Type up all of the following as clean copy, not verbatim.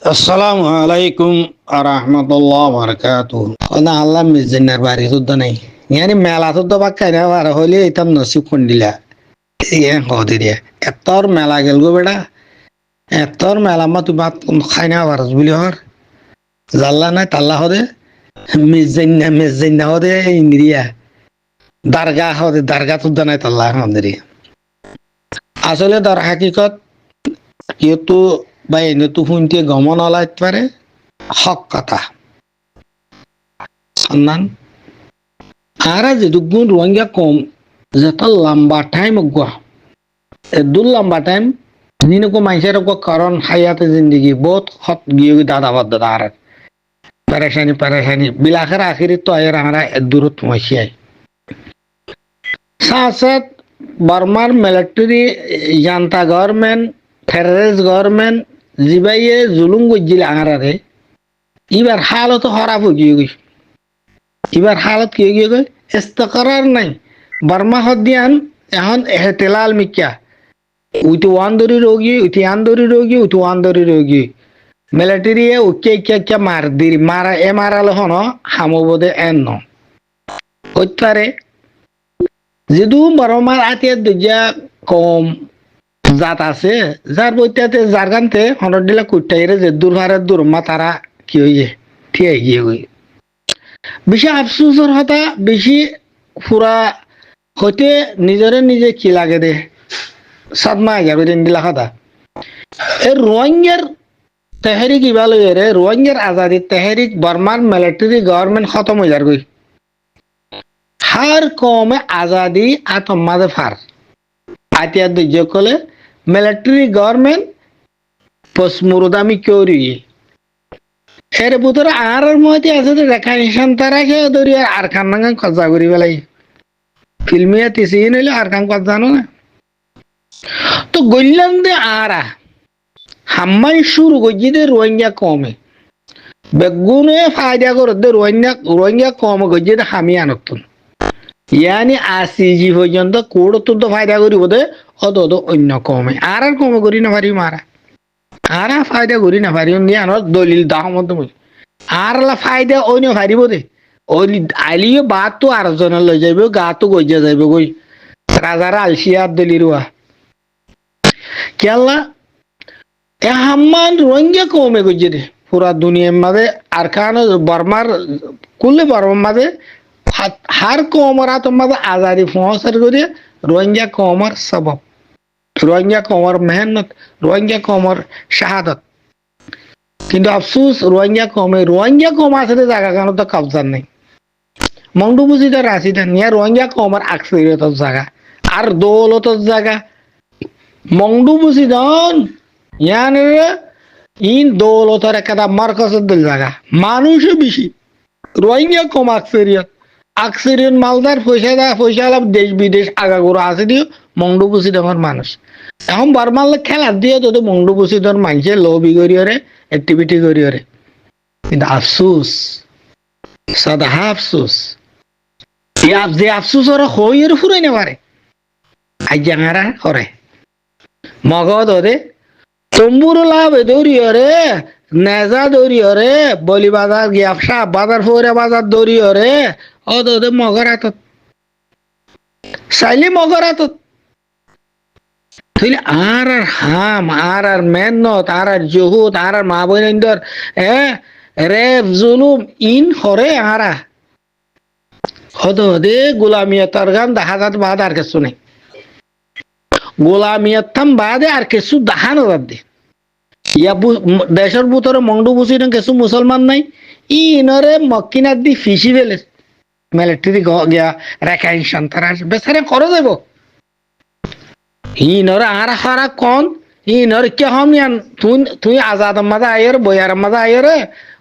আসসালামু আলাইকুম আরহামতুল্লাহ বারাকাতুহ না আল্লাহ মিজিনার বাড়ি শুদ্ধ নাই ইয়ানি মেলা শুদ্ধ বাক্কাই না আর হইলে এটা নসিব কোন দিলা ইয়ে হদি দিয়ে এতর মেলা গেল গো বেটা এতর মেলা মা তুই ভাত খাই না পারস বুলি হর জাল্লা নাই তাল্লা হদে মিজিনা হদে ইন্দ্রিয়া দারগা শুদ্ধ নাই তাল্লা হদে আসলে দর হাকিকত কিন্তু বা এনে তো শুনতে গমন আলাইতে পারে হক কথা সন্ধান আর যেহেতু গুণ রোহিঙ্গা কম যত লম্বা টাইম গুয়া এদুল লম্বা টাইম দিনকো মানুষের কারণ হায়াতে জিন্দগি বহুত হত গিয়ে দাদা বাদ দাদা আর পেরেশানি বিলাখের আখিরি তো আয়ের আমরা দূরত মশিয়াই সাথ বর্মার military junta government terrorist government জিবাইয়ে জুলুম গজিল আঙারে এবার হালত খারাপ হয়ে গিয়ে গই এবার হালত কি গিয়ে গই ইস্তেকরার নাই বর্মা হদিয়ান এখন এহতেলাল মিক্যা উইটি ওয়ান্দরি রোগী উইটি আন্দরি রোগী উইটি ওয়ান্দরি রোগী মিলিটারি উকে মারা মারালে হন হামবোদে এন ন হইতারে যেদু বর্মার আতিয়া দুজা কম জাত আছে যার বইটাতে যার গানতে হনর দিলা কুটাইরে যে দূরহারের দূরমা তারা কি হইয়ে ঠিয়াই গিয়ে গই বেশি আফসোসর হতা বেশি ফুরা হইতে নিজে কি লাগে দে সাদমা যাবে দিন দিলা কথা এর রোহিঙ্গার তেহরিক ইবাল রে রোহিঙ্গার আজাদি তেহরিক বর্মার মিলিটারি গভর্নমেন্ট খতম হয়ে যার গই হার কমে আজাদি আতম্মাদে ফার আতিয়া দুর্য কলে মিলিটারি গভর্নমেন্ট পসমুরদামি করি এর ভিতরে আর মধ্যে আছে রেখা নিশান তারা খেয়ে ধরি আর খান্নাঙ্গা খরচা করি বেলাই ফিল্মিয়া তিসি নিলে আর খান কথা জানো না তো গল্লাম দে আরা হাম্মাই শুরু করছি দে রোহিঙ্গা কমে বেগুনে ফায়দা করে দে রোহিঙ্গা কমে করছি দে হামি আনতন ইয়ানি আসিজি পর্যন্ত কোড তো ফায়দা করিব দে অত অন্য কমে আর কমে করি না পারি মারা আর ফায়দা করি না পারি আনার দলিল দাহমত আর ফায়দা অন্য পারিব দে ওই আলিও বাদ তো আর জনের লই যাইব গা তো গজিয়া যাইব গই রাজারা আলসিয়ার দলি রুয়া কেলা এ হাম্মান রোহিঙ্গা কমে গজিয়ে দে পুরা দুনিয়ার মাঝে আর খান বর্মার কুল্লে বর্মার মাঝে হার কমর তোমাদের আজাদি ফসর করে রোহিঙ্গা কমর সবব রোহিঙ্গা কমর মেহনত রোহিঙ্গা কমর শাহাদত কিন্তু আফসোস রোহিঙ্গা কম আছে জায়গা কারণ তো কবজার নেই মংডু বুঝি তো রাশি দেন ইয়া রোহিঙ্গা কমর আকসরিয়ত জায়গা আর দৌলত জায়গা মংডু বুঝি দন ইয়ান ইন দৌলতর একটা মার্কসের দিল জায়গা মানুষও বেশি রোহিঙ্গা কম আকসরিয়ত মালদার পয়সা লাভ দেশ বিদেশ আগাগোড়া আছে দিও মংডু বুঝি দেওয়ার মানুষ এখন বারমাল খেলা দিয়ে তো মংডু বুঝি তোর মানুষের লবি করিয়রে অ্যাক্টিভিটি করিয়রে কিন্তু আফসোস সদা আফসোস যে আফসোস ওরা হইয়ের ফুরাই না পারে আজ জাঙারা করে মগধ ওরে তম্বুর লাভ দৌড়িয়রে নেজা দৌড়িয়রে বলি বাজার গিয়াপসা বাজার ফোরে বাজার দৌড়িয়রে ওদে মগর হাতত চাইলে মগর হাতত আর হাম আর মেহনত আর জহুদ আর মা বোনেন্দর রেপ জুলুম ইন হরে আরা হদে গোলামিয়তর গান দেখা যাত বাদ আর কিছু নেই গোলামিয়ত থাম বাদে আর কিছু দেখা না দে ইয়া দেশের ভিতরে মংডু বুঝি কিছু মুসলমান নাই ইনরে মক্কিনার দি ফিসি ফেলে মিলিটারি গিয়া রেখা সন্তান বেচারে করে যাব ইনর আর হারা কন ইনর কে হম তুই আজাদ মাঝে আয়ের বয়ার মাঝে আয়ের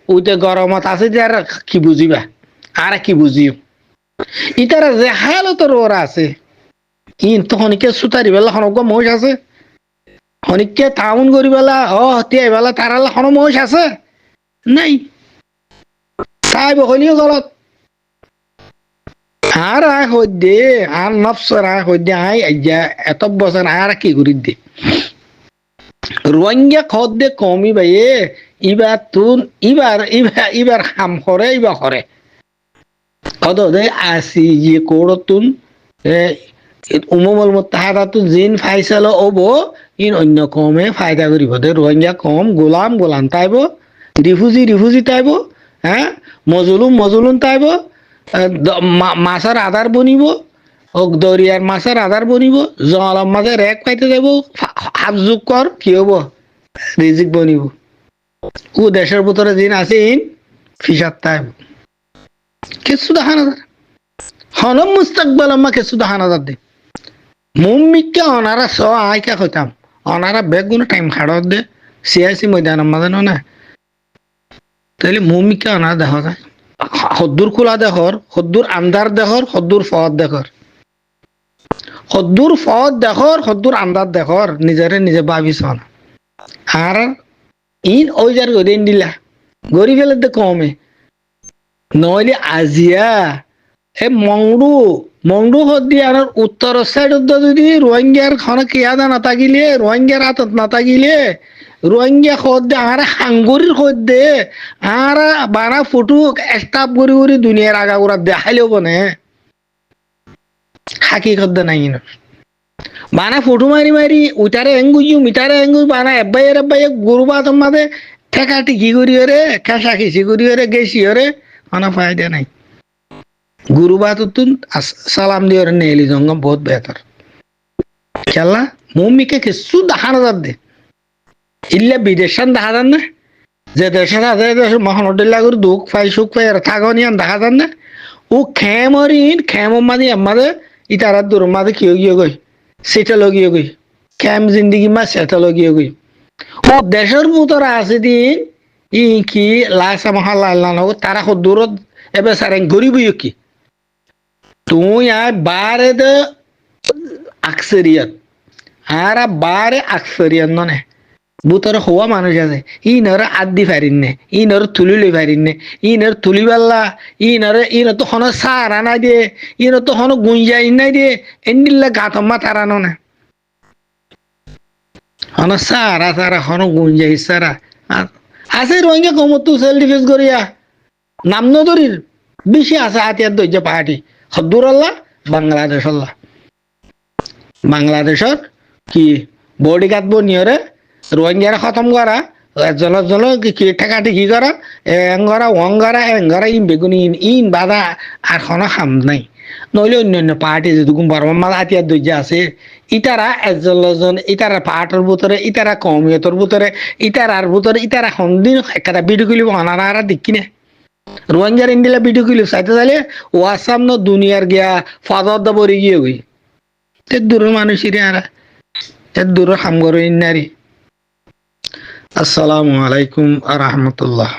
উইতে গরমত আছে যে আর কি বুঝিবা আর কি বুঝিও ইতারা যে হালতর ওরা আছে ইন তো হনিকে সুতারি বেলা হনক মহিষ আছে হনিকে টাউন করি বেলা তিয়াই বেলা তারালে হন মহিষ আছে নাই তাই বহলিও গলত আর হইদে আর নফসর হইদে এত বছর আর কি করি দে রোহিঙ্গা খদ দে কমি ভাইয়ে ইবার তুন ইবার হাম করে ইবা করে কত দে আসি যে কোড়তুন উমমল মুত্তাহাদাতুন জিন ফাইসালা ওবো ইন অন্য কমে ফায়দা করিব দে রোহিঙ্গা কম গোলাম তাইব রিফুজি তাইব হ্যাঁ মজলুম তাইব মাছের আধার বনিব ও দরিয়ার মাছের আধার বনিব জলাম মাঝে রেক পাইতে যাব হাফ যোগ কর কি হব রিজিক বনিব ও দেশের ভিতরে জিন আছে ইন ফিসার তাইব কিছু দেখা না হনম মুস্তাকবাল আম্মা কিছু দেখা না দে মুম্মিকে অনারা স আইকা কইতাম অনারা বেগুন টাইম খাড়ত দে সিয়াসি ময়দান আমাদের না তাহলে মুম্মিকে অনারা দেখা যায় হদ্দুর খোলা দেখর হদ্দুর আন্দার দেখর হদ্দুর ফদ দেখর হদ্দুর ফদ দেখর হদ্দুর আন্দার দেখর নিজে ভাবিস না আর ইন ওই যার গদিন দিলা গরি ফেলে দে কমে নইলে আজিয়া এ মংডু হদ্দি আর উত্তর সাইড যদি রোহিঙ্গার খানা কেয়াদা না থাকিলে রোহিঙ্গার হাতত না থাকিলে রোহিঙ্গা খদ্দে আর হাঙ্গুরির খদ্দে আর বানা ফটো স্টাপ করি দুনিয়ার আগা গোড়া দেখাইলেও বনে হাকি খদ্দে নাই বানা ফটো মারি উইটারে মিটারে এঙ্গুই বানা এব্বাই গরু বাতম মাদে ঠেকা টিকি করি রে খেসা খিসি করি রে গেছি রে অনা ফায়দা নাই গুরু বাতুন সালাম দিয়ে নেলি জঙ্গম বহুত বেহতর খেলা মম্মিকে কিছু দেখা না দে ইল্লা বিদেশান দেখা যান না যে দেশে আছে দেশের মহানডিল্লা করে দুঃখ পাই সুখ পাই আর থাকনিয়ান দেখা যান না ও খেম মাদি আমাদে ইতারার দূর মাদে কি গিয়ে গই সেটা লগিয়ে গই খেম জিন্দিগি মা সেটা লগিয়ে গই ও দেশের ভিতরে আছে দিন ই কি লাসা মহাল্লা আল্লাহ তারা দূরত এবার সারেন গরিব কি তুই আর বারে দে আকসরিয়ত আর বারে আকসরিয়ত ননে বুতরে হওয়া মানুষ আছে ইনরে আদি ফারিন নে ইনরে তুলি লই ফারিন নে ইনরে তুলি পাল্লা ইনরে তো হন সারা নাই দিয়ে ইনরে তো হন গুঞ্জাই নাই দিয়ে এন্ডিল্লা গাতম্মা তারানো না হন সারা হন গুঞ্জাই সারা আছে রোহিঙ্গা কমতো সেল ডিফেন্স করিয়া নাম নদরির বেশি আছে হাতিয়ার দইজা পাহাড়ি হদ্দুর আল্লাহ বাংলাদেশের কি বডি গার্ড বনিয়রে রোহিঙ্গার খতম করা জন কি ঠেকাটি কি করা এঙ্গরা ইন বেগুনি ইন বাধা আর কোনো খাম নাই নইলে অন্য পার্টি যেটুকু বর্মা হাতিয়ার দইজা আছে ইতারা একজন ইতারা পাহাড়ের ভিতরে ইতারা কমিয়তর ভিতরে ইতারা সন্দিন একটা বিডি খুলিব অনারা দেখি না রোহিঙ্গার ইন্ডিলা ভিডিও কিলো চাইতে চাইলে ওয়াসাম ন দুনিয়ার গিয়া ফাদার দা বরি গিয়ে গই তে দূরের মানুষেরই আর দূরের হাম করো ইন্নারি আসসালামু আলাইকুম আ রহমতুল্লাহ